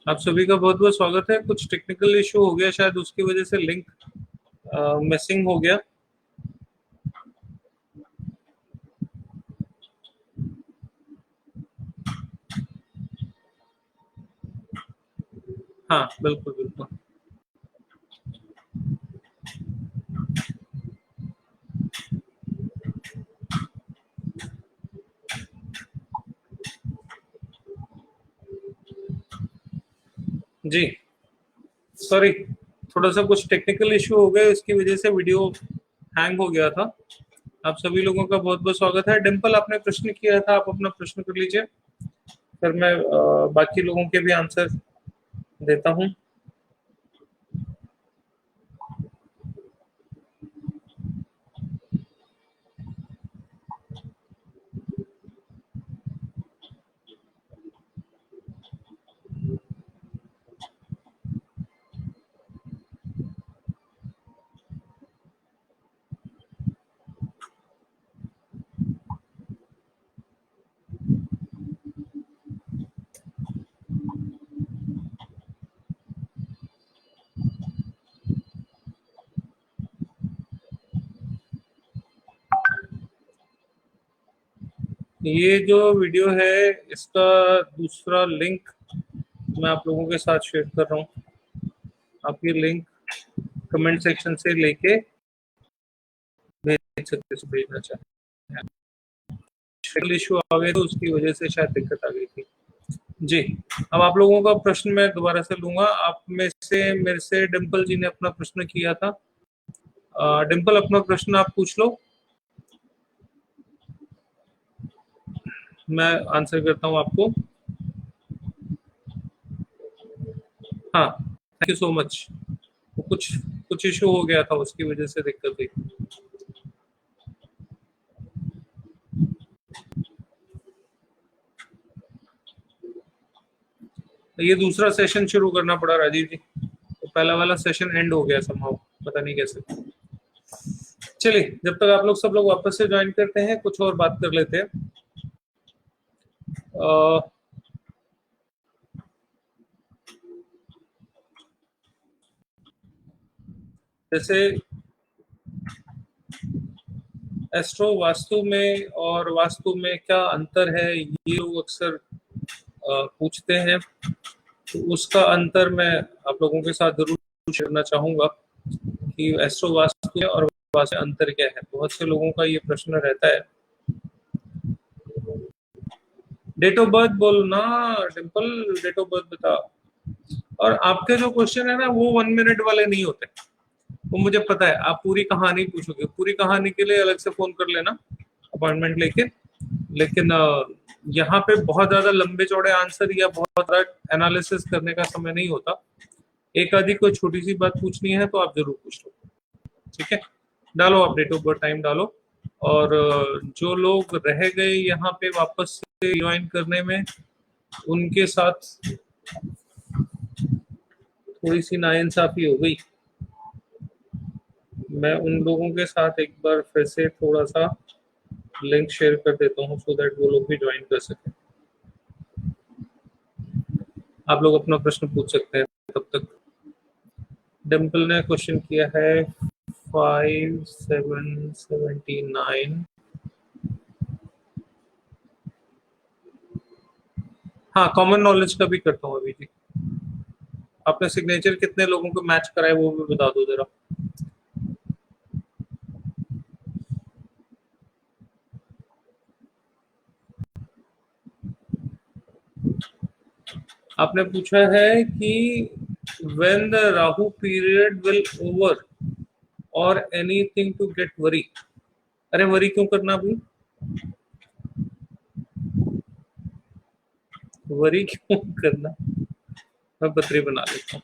आप सभी का बहुत बहुत स्वागत है। कुछ टेक्निकल इशू हो गया, शायद उसकी वजह से लिंक मिसिंग हो गया। हाँ, बिल्कुल बिल्कुल। जी, सॉरी, थोड़ा सा कुछ टेक्निकल इशू हो गया, इसकी वजह से वीडियो हैंग हो गया था। आप सभी लोगों का बहुत बहुत स्वागत है। डिम्पल, आपने प्रश्न किया था, आप अपना प्रश्न कर लीजिए, फिर मैं बाकी लोगों के भी आंसर देता हूँ। ये जो वीडियो है, इसका दूसरा लिंक मैं आप लोगों के साथ शेयर कर रहा हूँ। आप ये लिंक कमेंट सेक्शन से लेके भेज सकते हैं, भेजना चाहें। इशू आ गए तो उसकी वजह से शायद दिक्कत आ गई थी। जी, अब आप लोगों का प्रश्न मैं दोबारा से लूंगा। आप में से मेरे से डिम्पल जी ने अपना प्रश्न किया था। डिम्पल, अपना प्रश्न आप पूछ लो, मैं आंसर करता हूँ आपको। हाँ, थैंक यू सो मच। कुछ कुछ इशू हो गया था, उसकी वजह से दिक्कत हुई। ये दूसरा सेशन शुरू करना पड़ा राजीव जी, तो पहला वाला सेशन एंड हो गया समहाउ, पता नहीं कैसे। चलिए, जब तक आप लोग सब लोग वापस से ज्वाइन करते हैं, कुछ और बात कर लेते हैं। जैसे एस्ट्रो वास्तु में और वास्तु में क्या अंतर है, ये लोग अक्सर पूछते हैं, तो उसका अंतर मैं आप लोगों के साथ जरूर शेयर करना चाहूंगा कि एस्ट्रो वास्तु है और वास्तु में अंतर क्या है। बहुत से लोगों का ये प्रश्न रहता है। डेट ऑफ बर्थ बोलना डिम्पल, डेट ऑफ बर्थ बता। और आपके जो क्वेश्चन है ना, वो 1 मिनट वाले नहीं होते, वो मुझे पता है। आप पूरी कहानी पूछोगे, पूरी कहानी के लिए अलग से फोन कर लेना, अपॉइंटमेंट लेके। लेकिन यहाँ पे बहुत ज्यादा लंबे चौड़े आंसर या बहुत ज्यादा एनालिसिस करने का समय नहीं होता। एक आधी कोई छोटी सी बात पूछनी है तो आप जरूर पूछ लो, ठीक है। डालो, आप डेट ऑफ बर्थ, टाइम डालो। और जो लोग रह गए यहाँ पे वापस से ज्वाइन करने में, उनके साथ थोड़ी सी नाइंसाफी हो गई। मैं उन लोगों के साथ एक बार फिर से थोड़ा सा लिंक शेयर कर देता हूँ, सो दैट वो लोग भी ज्वाइन कर सकें। आप लोग अपना प्रश्न पूछ सकते हैं तब तक। डिम्पल ने क्वेश्चन किया है 5779। हाँ, कॉमन नॉलेज का भी करता हूँ अभी जी। आपने सिग्नेचर कितने लोगों को मैच कराए, वो भी बता दो जरा। आपने पूछा है कि when the Rahu period will over और एनीथिंग टू गेट वरी। अरे, वरी क्यों करना भाई, वरी क्यों करना। मैं पत्री बना लेता हूँ।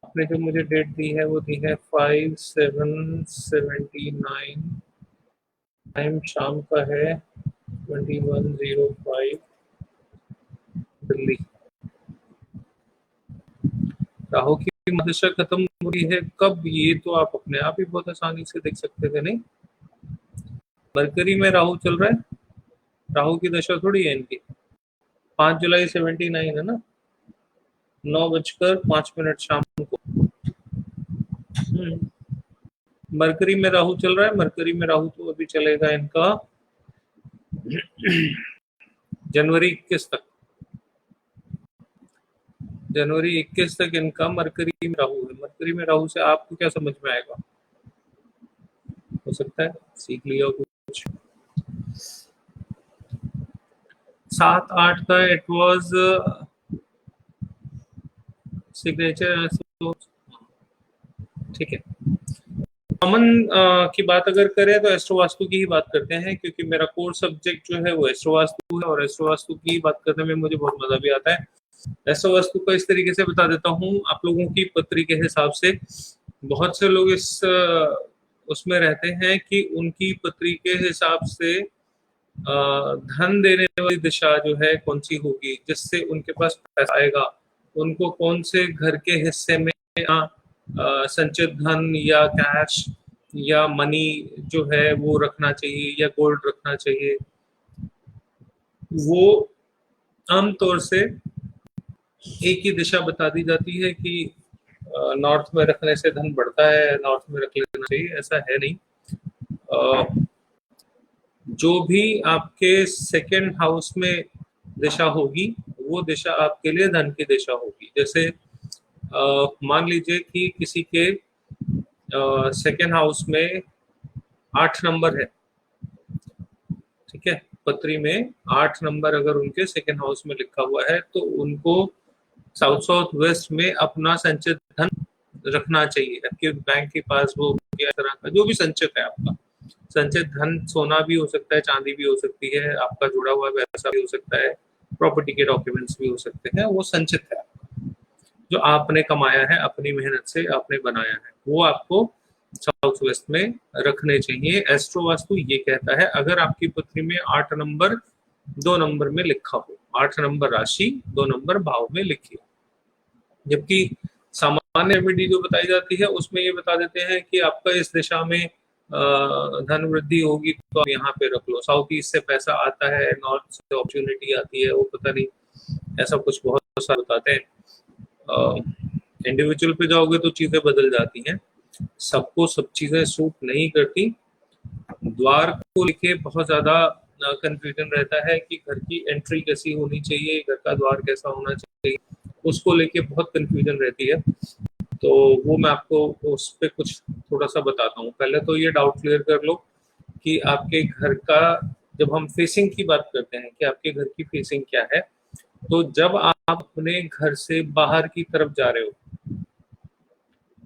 आपने जो मुझे डेट दी है वो दी है 5779। टाइम शाम का है 21:05 दिल्ली। राहु की मदशा खत्म हो रही है कब, ये तो आप अपने आप ही बहुत आसानी से देख सकते थे, नहीं? मरकरी में राहु चल रहा है, राहु की दशा थोड़ी है इनकी। 5 जुलाई 79 है ना, 9:05 शाम को। मरकरी में राहु चल रहा है। मरकरी में राहु तो अभी चलेगा इनका जनवरी 21 तक। जनवरी 21 तक इनका मरकरी में राहु है। मरकरी में राहु से आपको क्या समझ में आएगा? हो सकता है सीख लिया कुछ। 7-8 का इट वाज सिग्नेचर, ठीक है। कॉमन की बात अगर करें तो एस्ट्रो वास्तु की ही बात करते हैं, क्योंकि मेरा कोर सब्जेक्ट जो है वो एस्ट्रो वास्तु है, और एस्ट्रो वास्तु की बात करने में मुझे बहुत मजा भी आता है। एस्ट्रो वास्तु को इस तरीके से बता देता हूँ आप लोगों की पत्री के हिसाब से। बहुत से लोग इस उसमें रहते हैं कि उनकी पत्री के हिसाब से धन देने वाली दिशा जो है कौन सी होगी, जिससे उनके पास पैसा आएगा, उनको कौन से घर के हिस्से में संचित धन या कैश या मनी जो है वो रखना चाहिए या गोल्ड रखना चाहिए। वो आमतौर से एक ही दिशा बता दी जाती है कि नॉर्थ में रखने से धन बढ़ता है, नॉर्थ में रख लेना चाहिए, ऐसा है नहीं। जो भी आपके सेकेंड हाउस में दिशा होगी वो दिशा आपके लिए धन की दिशा होगी। जैसे मान लीजिए कि किसी के सेकेंड हाउस में 8 नंबर है, ठीक है, पत्री में 8 नंबर अगर उनके सेकेंड हाउस में लिखा हुआ है तो उनको साउथ साउथ वेस्ट में अपना संचित धन रखना चाहिए। आपके बैंक के पास वो या तरह का जो भी संचित है आपका संचित धन, सोना भी हो सकता है, चांदी भी हो सकती है, आपका जुड़ा हुआ पैसा भी हो सकता है, प्रॉपर्टी के डॉक्यूमेंट्स भी हो सकते हैं, वो संचित है जो आपने कमाया है, अपनी मेहनत से आपने बनाया है, वो आपको साउथ वेस्ट में रखने चाहिए। एस्ट्रो वास्तु ये कहता है अगर आपकी पत्री में 8 नंबर 2 नंबर में लिखा हो, 8 नंबर राशि 2 नंबर भाव में लिखी हो, जबकि सामान्य रेमेडी जो बताई जाती है उसमें ये बता देते हैं कि आपका इस दिशा में धन वृद्धि होगी तो आप यहाँ पे रख लो, साउथ ईस्ट से पैसा आता है, नॉर्थ से अपॉर्चुनिटी आती है, वो पता नहीं, ऐसा कुछ बहुत सारा बताते हैं। इंडिविजुअल पे जाओगे तो चीजें बदल जाती हैं, सबको सब चीजें सूट नहीं करती। द्वार को लेके बहुत ज्यादा कंफ्यूजन रहता है कि घर की एंट्री कैसी होनी चाहिए, घर का द्वार कैसा होना चाहिए, उसको लेके बहुत कंफ्यूजन रहती है। तो वो मैं आपको उस पर कुछ थोड़ा सा बताता हूँ। पहले तो ये डाउट क्लियर कर लो कि आपके घर का, जब हम फेसिंग की बात करते हैं कि आपके घर की फेसिंग क्या है, तो जब आप अपने घर से बाहर की तरफ जा रहे हो,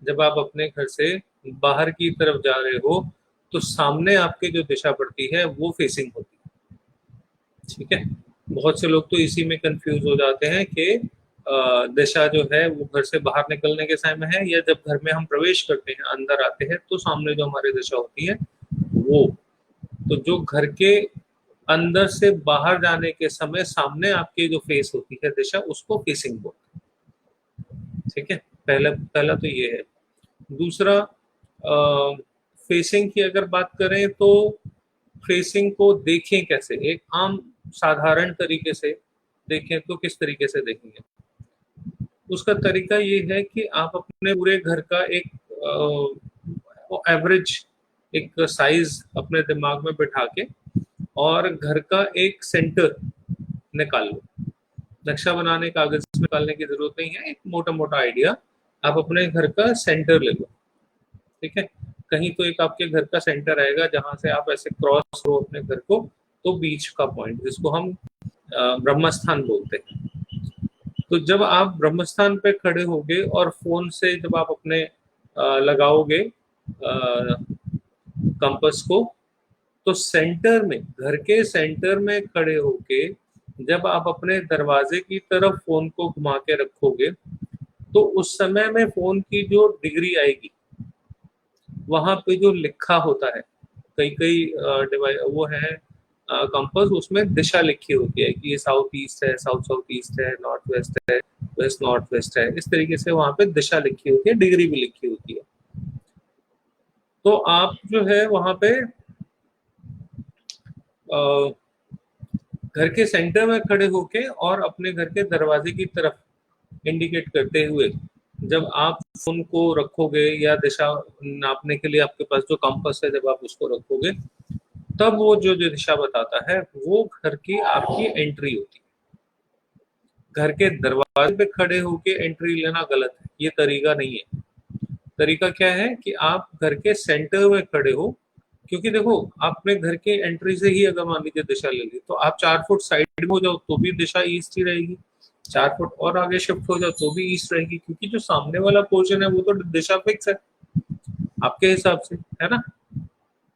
जब आप अपने घर से बाहर की तरफ जा रहे हो तो सामने आपके जो दिशा पड़ती है वो फेसिंग होती है, ठीक है। बहुत से लोग तो इसी में कंफ्यूज हो जाते हैं कि दिशा जो है वो घर से बाहर निकलने के समय में है या जब घर में हम प्रवेश करते हैं, अंदर आते हैं, तो सामने जो हमारी दिशा होती है वो। तो जो घर के अंदर से बाहर जाने के समय सामने आपके जो फेस होती है दिशा, उसको फेसिंग बोलते हैं, ठीक है। पहला तो ये है। दूसरा, फेसिंग की अगर बात करें तो फेसिंग को देखें कैसे, एक आम साधारण तरीके से देखें तो किस तरीके से देखेंगे, उसका तरीका ये है कि आप अपने पूरे घर का एक एवरेज एक साइज अपने दिमाग में बिठा के और घर का एक सेंटर निकाल लो। नक्शा बनाने कागज निकालने की जरूरत नहीं है, एक मोटा मोटा आइडिया आप अपने घर का सेंटर ले लो, ठीक है। कहीं तो एक आपके घर का सेंटर आएगा जहां से आप ऐसे क्रॉस करो अपने घर को, तो बीच का पॉइंट जिसको हम ब्रह्मस्थान बोलते हैं। तो जब आप ब्रह्मस्थान पे खड़े होगे और फोन से जब आप अपने लगाओगे कंपास को, तो सेंटर में, घर के सेंटर में खड़े होके जब आप अपने दरवाजे की तरफ फोन को घुमा के रखोगे तो उस समय में फोन की जो डिग्री आएगी वहां पे जो लिखा होता है, कई कई डिवाइस वो है कंपास, उसमें दिशा लिखी होती है कि ये साउथ ईस्ट है, साउथ साउथ ईस्ट है, नॉर्थ वेस्ट है, वेस्ट नॉर्थ वेस्ट है, इस तरीके से वहां पे दिशा लिखी होती है, डिग्री भी लिखी होती है। तो आप जो है वहां पे घर के सेंटर में खड़े होके और अपने घर के दरवाजे की तरफ इंडिकेट करते हुए जब आप फोन को रखोगे या दिशा नापने के लिए आपके पास जो कंपास है जब आप उसको रखोगे, तब वो जो जो दिशा बताता है वो घर की आपकी एंट्री होती है। घर के दरवाजे पे खड़े होके एंट्री लेना गलत है, ये तरीका नहीं है। तरीका क्या है कि आप घर के सेंटर में खड़े हो, क्योंकि देखो आपने घर के एंट्री से ही अगर मान लीजिए दिशा ले ली तो आप 4 फुट साइड में हो जाओ तो भी दिशा ईस्ट ही रहेगी, 4 फुट और आगे शिफ्ट हो जाओ तो भी ईस्ट रहेगी, क्योंकि जो सामने वाला पोर्शन है वो तो दिशा फिक्स है आपके हिसाब से, है ना।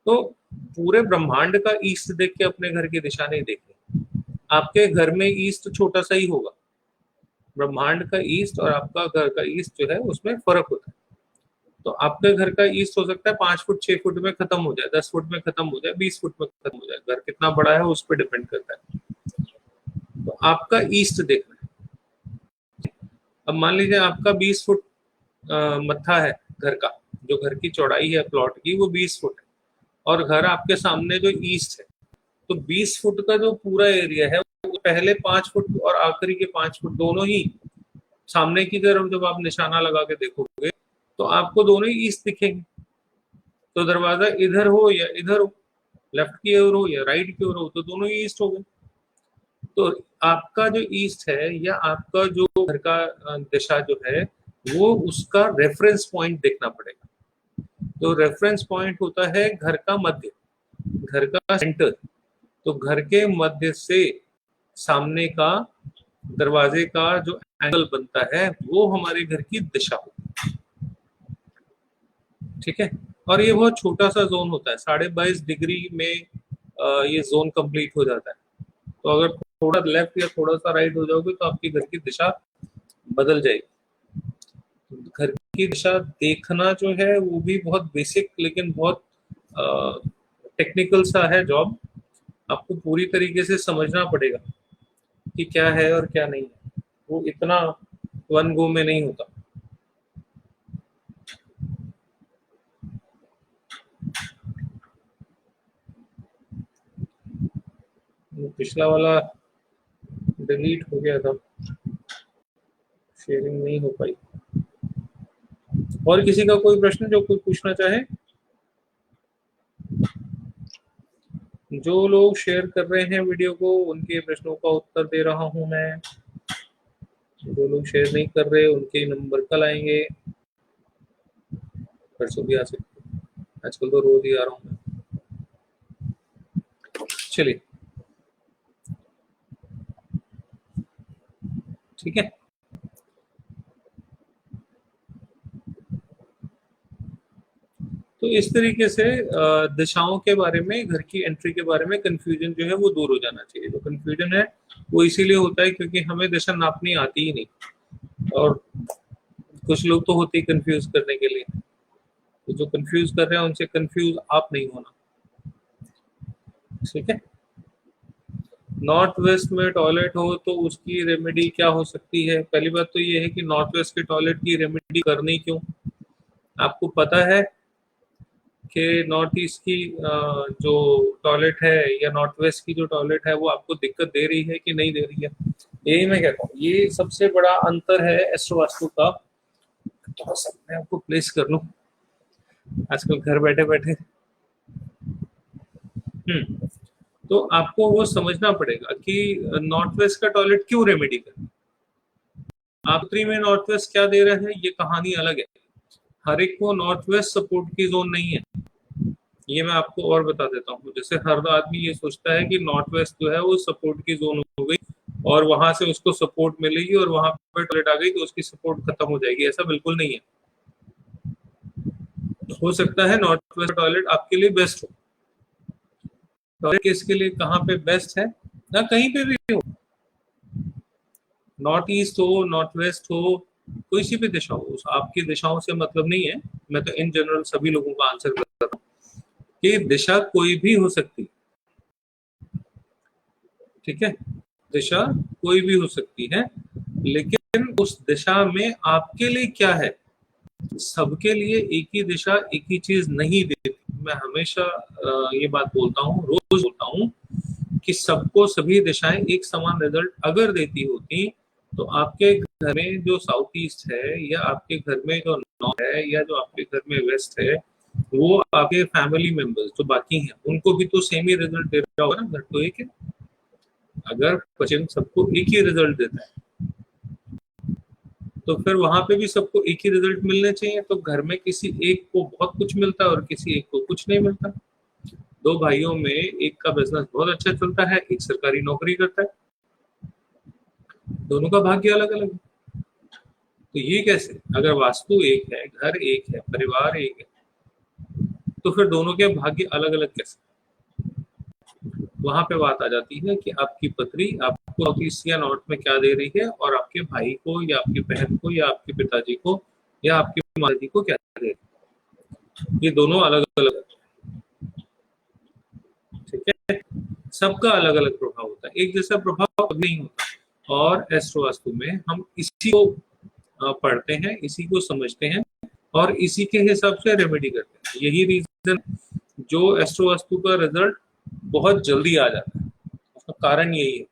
तो पूरे ब्रह्मांड का ईस्ट देख के अपने घर की दिशा नहीं देखनी, आपके घर में ईस्ट छोटा सा ही होगा, ब्रह्मांड का ईस्ट और आपका घर का ईस्ट जो है उसमें फर्क होता है। तो आपके घर का ईस्ट हो सकता है 5 फुट 6 फुट में खत्म हो जाए, 10 फुट में खत्म हो जाए, 20 फुट में खत्म हो जाए, घर कितना बड़ा है उस पर डिपेंड करता है। तो आपका ईस्ट देखना है। अब मान लीजिए आपका 20 फुट मत्था है घर का, जो घर की चौड़ाई है प्लॉट की वो 20 फुट है, और घर आपके सामने जो ईस्ट है, तो 20 फुट का जो पूरा एरिया है वो पहले 5 फुट और आखिरी के 5 फुट दोनों ही सामने की तरफ जब आप निशाना लगा के देखोगे तो आपको दोनों ही ईस्ट दिखेंगे। तो दरवाजा इधर हो या इधर हो, लेफ्ट की ओर हो या राइट की ओर हो, तो दोनों ही ईस्ट हो गए। तो आपका जो ईस्ट है या आपका जो घर का दिशा जो है वो उसका रेफरेंस पॉइंट देखना पड़ेगा। तो रेफरेंस पॉइंट होता है घर का मध्य, घर का सेंटर। तो घर के मध्य से सामने का दरवाजे का जो एंगल बनता है वो हमारे घर की दिशा होती है, ठीक है। और ये बहुत छोटा सा जोन होता है, 22.5 डिग्री में ये जोन कंप्लीट हो जाता है। तो अगर थोड़ा लेफ्ट या थोड़ा सा राइट हो जाओगे तो आपकी घर की दिशा बदल जाएगी। घर की दिशा देखना जो है वो भी बहुत बेसिक लेकिन बहुत टेक्निकल सा है जॉब, आपको पूरी तरीके से समझना पड़ेगा कि क्या है और क्या नहीं है, वो इतना वन गो में नहीं होता। पिछला वाला डिलीट हो गया था, शेयरिंग नहीं हो पाई। और किसी का कोई प्रश्न जो कोई पूछना चाहे? जो लोग शेयर कर रहे हैं वीडियो को उनके प्रश्नों का उत्तर दे रहा हूं मैं, जो लोग शेयर नहीं कर रहे उनके नंबर कल आएंगे, परसों भी आ सकते, आजकल तो रोज ही आ रहा हूँ मैं। चलिए ठीक है। तो इस तरीके से दिशाओं के बारे में, घर की एंट्री के बारे में कंफ्यूजन जो है वो दूर हो जाना चाहिए। जो कंफ्यूजन है वो इसीलिए होता है क्योंकि हमें दिशा नापनी आती ही नहीं, और कुछ लोग तो होते ही कंफ्यूज करने के लिए, तो जो कंफ्यूज कर रहे हैं उनसे कंफ्यूज आप नहीं होना, ठीक है। नॉर्थ वेस्ट में टॉयलेट हो तो उसकी रेमेडी क्या हो सकती है? पहली बात तो ये है कि नॉर्थ वेस्ट के टॉयलेट की रेमेडी करनी क्यों? आपको पता है कि नॉर्थ ईस्ट की जो टॉयलेट है या नॉर्थ वेस्ट की जो टॉयलेट है वो आपको दिक्कत दे रही है कि नहीं दे रही है? यही मैं कहता हूँ, ये सबसे बड़ा अंतर है एस्ट्रो वास्तु का। थोड़ा सा मैं आपको प्लेस कर लूं, आजकल घर बैठे बैठे। तो आपको वो समझना पड़ेगा कि नॉर्थ वेस्ट का टॉयलेट क्यों रेमेडी कर, आप उत्तरी में नॉर्थ वेस्ट क्या दे रहे हैं ये कहानी अलग है। हर एक को नॉर्थ वेस्ट सपोर्ट की जोन नहीं है, ये मैं आपको और बता देता हूँ। जैसे हर आदमी ये सोचता है कि नॉर्थ वेस्ट जो है वो सपोर्ट की जोन हो गई और वहां से उसको सपोर्ट मिलेगी और वहां पर टॉयलेट आ गई तो उसकी सपोर्ट खत्म हो जाएगी, ऐसा बिल्कुल नहीं है। हो सकता है नॉर्थ वेस्ट टॉयलेट आपके लिए बेस्ट हो, टॉयलेट किसके लिए कहाँ पे बेस्ट है ना, कहीं पे भी हो, नॉर्थ ईस्ट हो नॉर्थ वेस्ट हो कोई सी भी दिशा हो, आपकी दिशाओं से मतलब नहीं है। मैं तो इन जनरल सभी लोगों का आंसर कर रहा हूँ कि दिशा कोई भी हो सकती, ठीक है, दिशा कोई भी हो सकती है, लेकिन उस दिशा में आपके लिए क्या है, सबके लिए एक ही दिशा एक ही चीज नहीं देती। मैं हमेशा ये बात बोलता हूँ, रोज बोलता हूँ कि सबको सभी दिशाएं एक समान रिजल्ट अगर देती होती तो आपके घर में जो साउथ ईस्ट है या आपके घर में जो नॉर्थ है या जो आपके घर में वेस्ट है, वो आपके फैमिली मेंबर्स जो बाकी हैं उनको भी तो सेम ही रिजल्ट दे रहा होगा ना। घर तो एक है, अगर क्वेश्चन सबको एक ही रिजल्ट देता है तो फिर वहां पे भी सबको एक ही रिजल्ट मिलने चाहिए। तो घर में किसी एक को बहुत कुछ मिलता है और किसी एक को कुछ नहीं मिलता। दो भाइयों में एक का बिजनेस बहुत अच्छा चलता है, एक सरकारी नौकरी करता है, दोनों का भाग्य अलग अलग है। तो ये कैसे, अगर वास्तु एक है, घर एक है, परिवार एक है, तो फिर दोनों के भाग्य अलग अलग कैसे? वहां पे बात आ जाती है कि आपकी पत्री आपको साउथ ईस्ट या नॉर्थ में क्या दे रही है और आपके भाई को या आपकी बहन को या आपके पिताजी को या आपकी माता जी को क्या दे रही है। ये दोनों अलग अलग, ठीक है, सबका अलग अलग प्रभाव होता है, एक जैसा प्रभाव कभी नहीं होता। और एस्ट्रो वास्तु में हम इसी को पढ़ते हैं, इसी को समझते हैं और इसी के हिसाब से रेमेडी करते हैं। यही रीजन जो एस्ट्रो वास्तु का रिजल्ट बहुत जल्दी आ जाता है, उसका कारण यही है।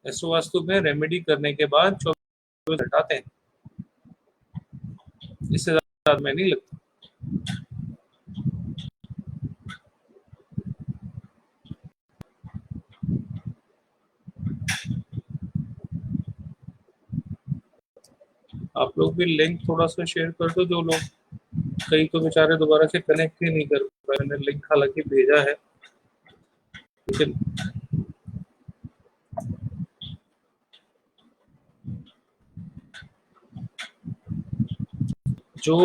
एस्ट्रो वास्तु में रेमेडी करने के बाद 24 हटाते हैं, इससे ज्यादा में नहीं लगता। आप लोग भी लिंक थोड़ा सा शेयर कर दो, जो लोग, कई तो बेचारे दोबारा से कनेक्ट ही नहीं कर पाए। मैंने लिंक हालांकि भेजा है, लेकिन जो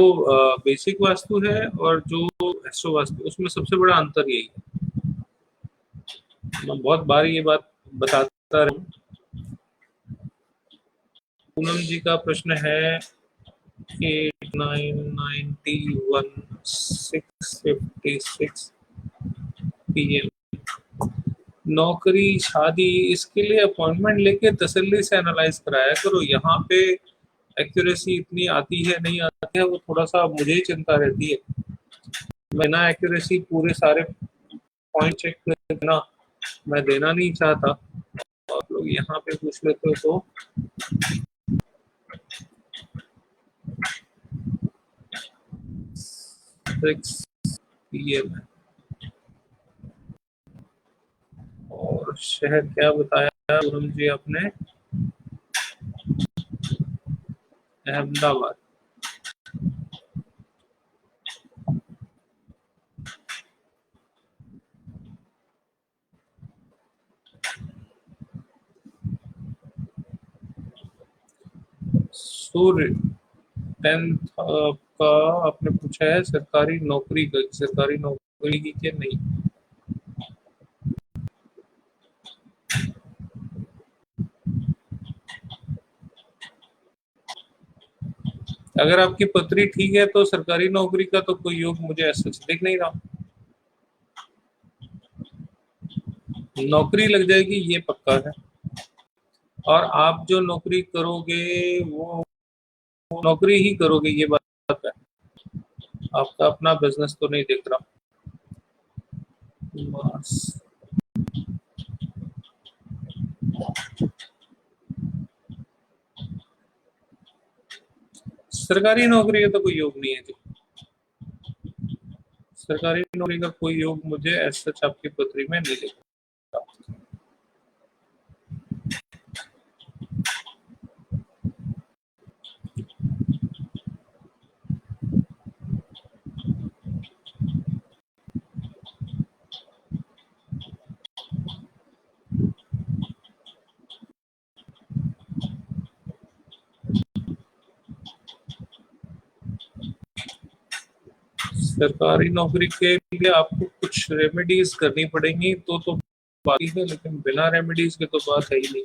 बेसिक वास्तु है और जो एस्ट्रो वास्तु, उसमें सबसे बड़ा अंतर यही है। मैं बहुत बार ये बात बताता रहूं। पूनम जी का प्रश्न है 8991 656 PM, नौकरी शादी, इसके लिए अपॉइंटमेंट लेके तसल्ली से एनालाइज कराया करो। यहाँ पे एक्यूरेसी इतनी आती है नहीं आती है, वो थोड़ा सा मुझे ही चिंता रहती है। मैं ना एक्यूरेसी पूरे सारे पॉइंट चेक करना मैं देना नहीं चाहता। आप लोग यहाँ पे पूछ लेते हो तो PM है। और शहर क्या बताया वरुण जी आपने? अहमदाबाद। सूर्य 10th का आपने पूछा है सरकारी नौकरी का, सरकारी नौकरी की क्या नहीं। अगर आपकी पत्री ठीक है तो सरकारी नौकरी का तो कोई योग मुझे ऐसा दिख नहीं रहा। नौकरी लग जाएगी ये पक्का है, और आप जो नौकरी करोगे वो नौकरी ही करोगे ये बात है। आपका अपना बिजनेस तो नहीं दिख रहा। सरकारी नौकरी का तो कोई योग नहीं है जी। सरकारी नौकरी का कोई योग मुझे ऐसा आपकी पत्री में नहीं दिख रहा। सरकारी नौकरी के लिए आपको कुछ रेमेडीज करनी पड़ेंगी तो बाकी है, लेकिन बिना रेमेडीज के तो बात है ही नहीं।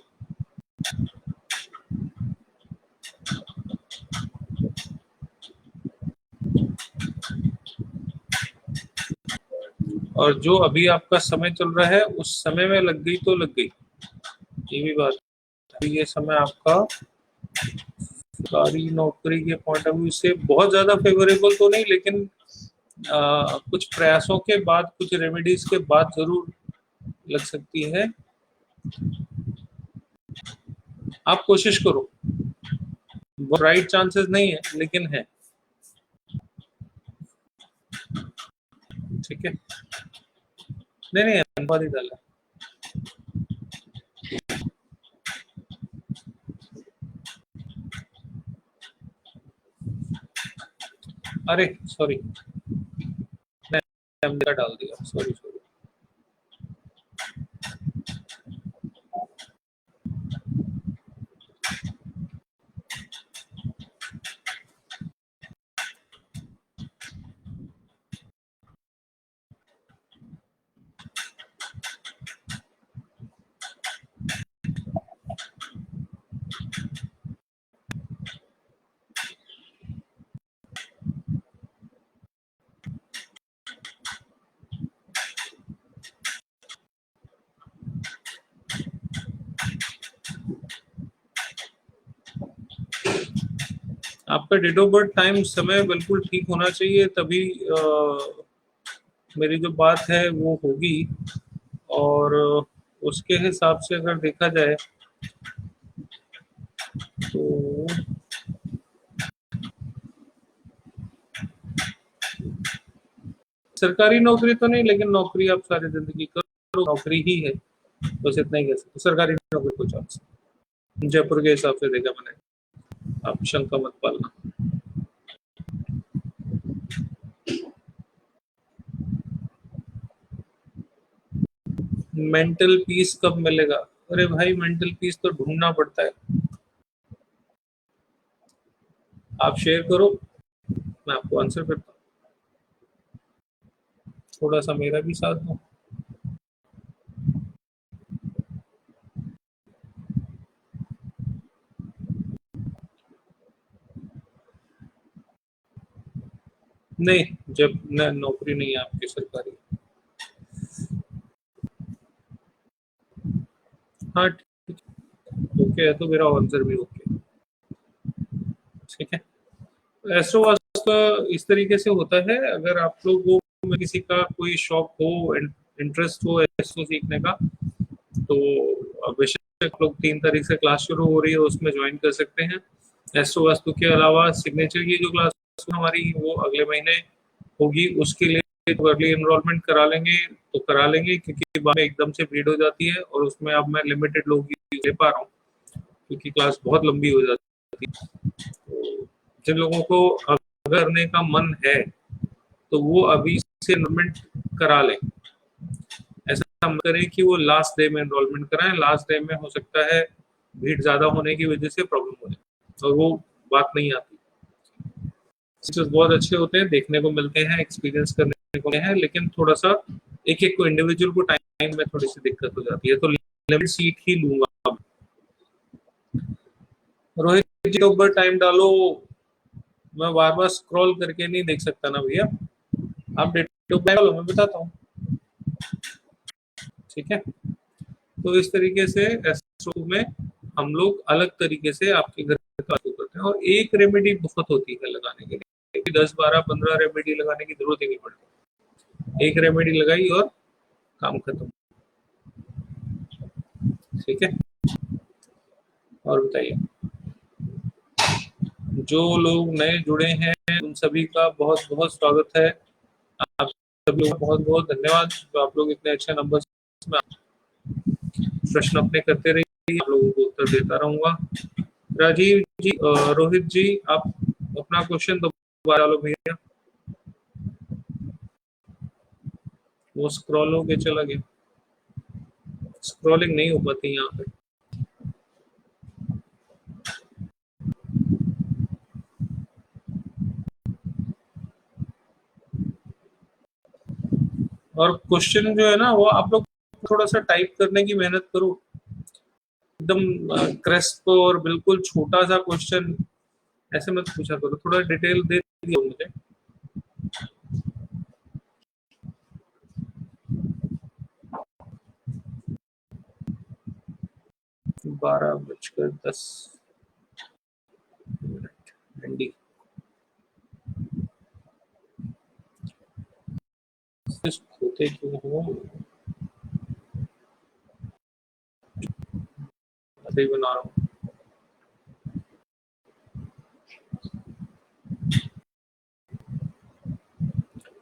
और जो अभी आपका समय चल रहा है उस समय में लग गई तो लग गई, ये भी बात है। ये समय आपका सरकारी नौकरी के पॉइंट ऑफ व्यू से बहुत ज्यादा फेवरेबल तो नहीं, लेकिन कुछ प्रयासों के बाद, कुछ रेमेडीज के बाद जरूर लग सकती है। आप कोशिश करो, वो राइट चांसेस नहीं है लेकिन है। ठीक है, नहीं नहीं धन्यवाद ही डाला। अरे सॉरी, मैंने डाल दिया, सॉरी सॉरी। आपका डेट ऑफ बर्थ टाइम समय बिल्कुल ठीक होना चाहिए, तभी मेरी जो बात है वो होगी। और उसके हिसाब से अगर देखा जाए तो सरकारी नौकरी तो नहीं, लेकिन नौकरी आप सारी जिंदगी करो, नौकरी ही है, बस इतना ही कह सकते, सरकारी नौकरी को चांस जयपुर के हिसाब से देखा मैंने, आप शंका मत पालना। मेंटल पीस कब मिलेगा? अरे भाई मेंटल पीस तो ढूंढना पड़ता है। आप शेयर करो, मैं आपको आंसर करता हूँ, थोड़ा सा मेरा भी साथ दो। नहीं, जब न नौकरी नहीं है आपकी सरकारी। हाँ ठीक है, ओके है तो मेरा आंसर भी ओके। ठीक है, एस्ट्रो वास्तु इस तरीके से होता है, अगर आप लोगों में किसी का कोई शौक हो, इंटरेस्ट हो एस्ट्रो सीखने का, तो बेशक आप लोग 3 तारीख से क्लास शुरू हो रही है, उसमें ज्वाइन कर सकते हैं। एस्ट्रो वास्तु के अलावा सिग्नेचर की जो क्लास हमारी वो अगले महीने होगी, उसके लिए तो अर्ली एनरोलमेंट करा लेंगे तो करा लेंगे, क्योंकि बाद में एकदम से भीड़ हो जाती है और उसमें अब मैं लिमिटेड लोग ही ले पा रहा हूँ, क्योंकि क्लास बहुत लंबी हो जाती है। तो जिन लोगों को अगर करने का मन है तो वो अभी से एनरोलमेंट करा लें। ऐसा मत करें कि वो लास्ट डे में एनरोलमेंट कराएं, लास्ट डे में हो सकता है भीड़ ज्यादा होने की वजह से प्रॉब्लम हो जाए और वो बात नहीं आती। टीचर्स बहुत अच्छे होते हैं, देखने को मिलते हैं, एक्सपीरियंस करने को मिलते हैं, लेकिन थोड़ा सा एक एक को इंडिविजुअल को टाइम में थोड़ी सी दिक्कत हो जाती है, तो लिमिट सीट ही लूंगा। रोहित जी ऊपर टाइम डालो, मैं बार बार स्क्रॉल करके नहीं देख सकता ना भैया, आप डेट ऑफ बर्थ डालो मैं बताता हूँ। ठीक है, तो इस तरीके से एस्ट्रो में हम लोग अलग तरीके से आपके घर का शुरू करते हैं, और एक रेमेडी बहुत होती है लगाने के लिए, 10 12 15 रेमेडी लगाने की जरूरत ही नहीं पड़ती, एक रेमेडी लगाई और काम खत्म। ठीक है, और बताइए, जो लोग नए जुड़े हैं उन सभी का बहुत बहुत स्वागत है। आप सभी लोग बहुत बहुत धन्यवाद, जो आप लोग इतने अच्छे नंबर में प्रश्न अपने करते रहिए, आप लोगों को उत्तर देता रहूंगा। राजीव जी, रोहित जी, आप अपना क्वेश्चन दोबारा लो भैया, वो स्क्रॉल हो के चला गया, स्क्रॉलिंग नहीं हो पाती यहाँ पे। और क्वेश्चन जो है ना वो आप लोग थोड़ा सा टाइप करने की मेहनत करो, एकदम क्रिस्प और बिल्कुल छोटा सा क्वेश्चन ऐसे मत पूछा करो, थोड़ा डिटेल दे दियो मुझे। 12:10 भिंडी होते क्यों हो? ऐसे ही बना रहा हूँ।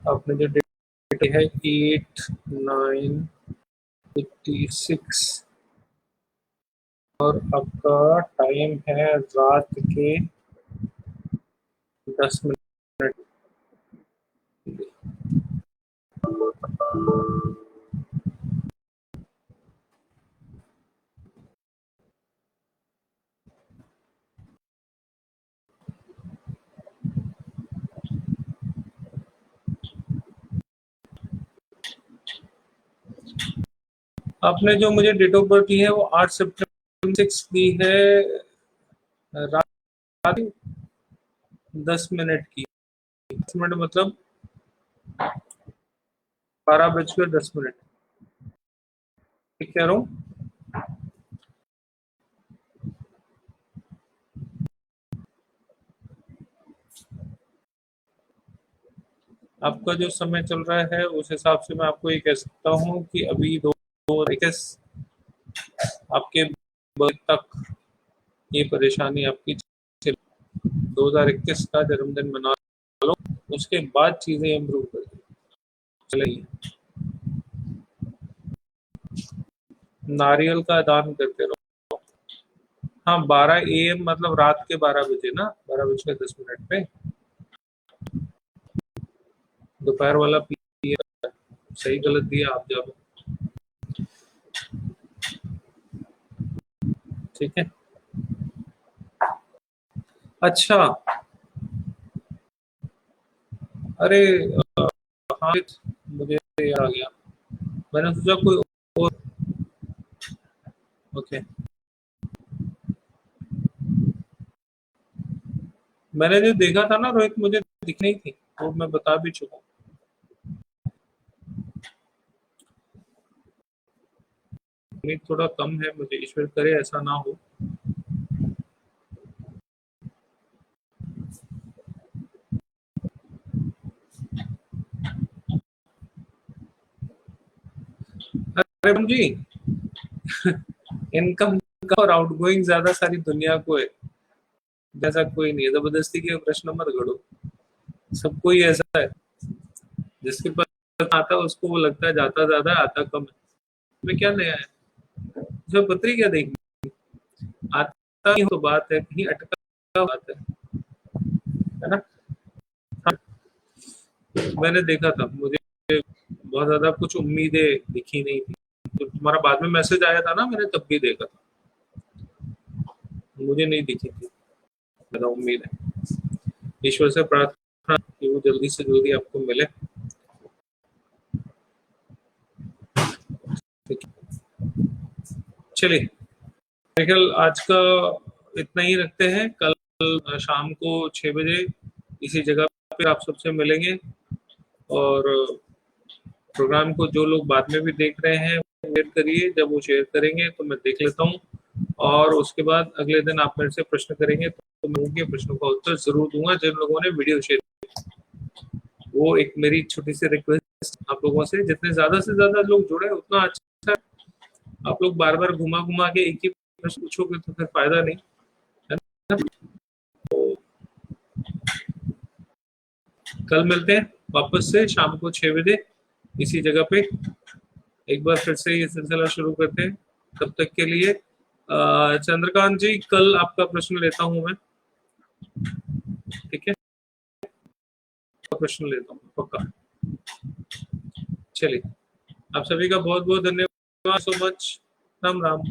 आपने जो डेट है 8/9/86 और आपका टाइम है रात के 10 मिनट। आपने जो मुझे डेट ऑफ बर्थ दी है वो 8 सितंबर दी है, रात 10 मिनट की। 10 मिनट मतलब 12:10। ठीक कह रहा हूँ? आपका जो समय चल रहा है उस हिसाब से मैं आपको ये कह सकता हूँ कि अभी 2021 आपके बर्थ तक ये परेशानी आपकी 2021 का जन्मदिन मना लो, उसके बाद चीजें इम्प्रूव कर चलेगी। नारियल का दान करते रहो। हाँ, 12 AM मतलब रात के 12 बजे ना, 12:10 पे। दोपहर वाला पी, सही गलत दिया आप जब। ठीक है, अच्छा। अरे हाँ, मुझे याद आ गया, मैंने सोचा कोई और। ओके, मैंने जो देखा था ना रोहित, मुझे दिख नहीं थी, वो मैं बता भी चुका हूँ। उम्मीद थोड़ा कम है मुझे, ईश्वर करे ऐसा ना हो। अरे जी, इनकम का और आउटगोइंग ज्यादा सारी दुनिया को है, जैसा कोई नहीं है। जबरदस्ती के प्रश्न मत गढ़ो, सबको ही ऐसा है। जिसके पास आता है उसको वो लगता है जाता ज्यादा है, आता कम है। में क्या नया है, जो पत्री क्या देखनी, आता ही तो बात है, कहीं अटका बात है ना। हाँ, मैंने देखा था, मुझे बहुत ज्यादा कुछ उम्मीदें दिखी नहीं थी। तो तुम्हारा बाद में मैसेज आया था ना, मैंने तब भी देखा था, मुझे नहीं दिखी थी ज्यादा उम्मीद है। ईश्वर से प्रार्थना कि वो जल्दी से जल्दी आपको मिले। ठीक है? चलिए, कल आज का इतना ही रखते हैं। कल शाम को 6 बजे इसी जगह पे आप सबसे मिलेंगे। और प्रोग्राम को जो लोग बाद में भी देख रहे हैं वेट करिए, जब वो शेयर करेंगे तो मैं देख लेता हूँ। और उसके बाद अगले दिन आप मेरे से प्रश्न करेंगे तो मैं उनके प्रश्नों का उत्तर जरूर दूंगा जिन लोगों ने वीडियो शेयर। वो एक मेरी छोटी सी रिक्वेस्ट आप लोगों से, जितने ज्यादा से ज्यादा लोग जुड़े उतना अच्छा है। आप लोग बार बार घुमा घुमा के एक ही प्रश्न पूछोगे तो फिर फायदा नहीं है ना। तो कल मिलते हैं वापस से शाम को 6 बजे इसी जगह पे। एक बार फिर से ये सिलसिला शुरू करते हैं। तब तक के लिए चंद्रकांत जी, कल आपका प्रश्न लेता हूं मैं। ठीक है, प्रश्न लेता हूँ पक्का। चलिए, आप सभी का बहुत बहुत धन्यवाद, सो मच। राम राम।